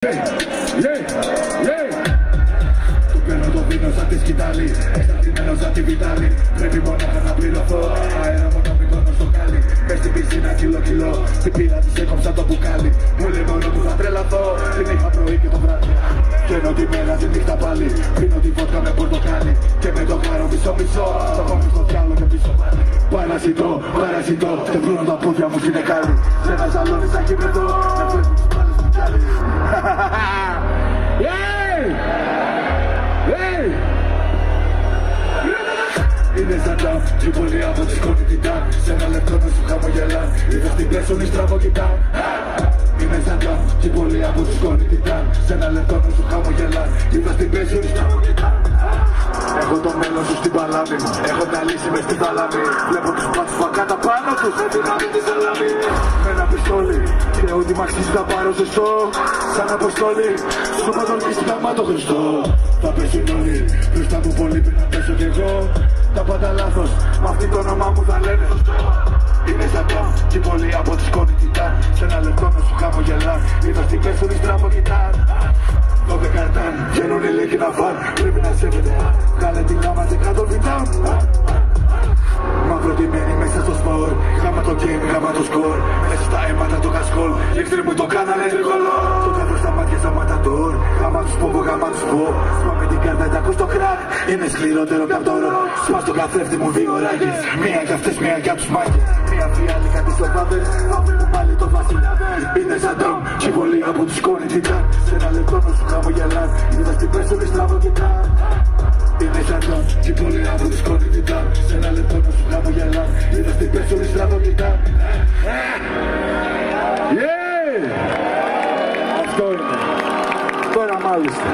Του παίρνω το βίνο σαν τη σκητάλη, εξαρτημένος σαν τη βιτάλη. Πρέπει μονάχα να πληρωθώ, αέρα μου το μητώνω στο κάλι. Μες στην πισίνα κιλό, στην πύρα της έκοψα το μπουκάλι. Μου λέει μόνο που θα τρελαθώ, την είχα πρωί και το βράδυ. Καίνω τη μέρα τη νύχτα πάλι, πίνω τη βότκα με πορτοκάλι. Και με το κάρο μισό, θα πάμε στο διάλογο και πίσω πάλι. Παρασιτώ, και βρώνω τα πόδια μου στην εκάλη. Σε ένα σαλόνι σαν κύπεδο, να βλέπουν τους πάλες μου κι άλλοι. Είναι σαν τα Τρίπολη από τη σκόνη κοιτά. Σε ένα λεπτό να σου χαμογελά. Είδες την πέσονη στραβό κοιτά. Είναι σαν τα Τρίπολη από τη σκόνη κοιτά. Σε ένα λεπτό να σου χαμογελά. Είδες την πέσονη στραβό κοιτά. Έχω το μέλλον σου στην παλάμη. Έχω μια λύση μες στην θάλαμη. Βλέπω τους πάτσους φακάτα πάνω τους. Με δυνάμει τη σαλάμη. Με ένα πιστόλι. Και ό,τι μ' αξίζει θα πάρω ζεστό. Σαν αποστόλη. Στο πατορκίστη γαμά το Χριστό. Θα πέσουν όλοι. Μπροστά μου πολύ πριν να πέσω κι εγώ. Τα πάντα λάθος. Μ' αυτή το όνομά μου θα λένε σωστό. Είναι σαν το κι πολύ από τη σκόνη κοιτά. Σε ένα λεπτό να σου χαμογελά. Είδα στην πέσονη στραβό κοιτά. 12 ετάν, βγαίνουν οι λίγοι να φαν. Πρέπει να σέβεται. Κάλε την γάμα και κάτω βιτάν. Μαύρο τιμένη μέσα στο σπορ. Γάμα το game, γάμα το σκορ. Μέσα στα αίματα το κασκόλ. Λίχτρι μου το κάνανε τρικολό. Το κάτω στα μάτια σαν ματατόρ. Γάμα τους πω, γάμα τους πω. Σπά με την κάρτα και ακούς το κράκ. Είναι σκληρότερο κι απ' το ρο. Σπάς το καθρέφτη μου δύο ράγες. Μία κι αυτές, μία κι απ' τους μάκες. Μία φιάλη κάτι στο βάβερ. Αύριο μου πάλι το βασιλιάδερ. Είναι σαν τρομ, κι πολύ από τη σκόνη τιτάν. Σε ένα λεπτό να σου χαμογελά. Είδα στην πέσολη στραβό κοιτά. Είναι σαν τρομ, κι πολύ από τη σκόνη τιτάν. Σε ένα λεπτό να σου χαμογελά. Είδα στην πέσολη στραβό κοιτά. Αυτό είναι. Τώρα μάλιστα.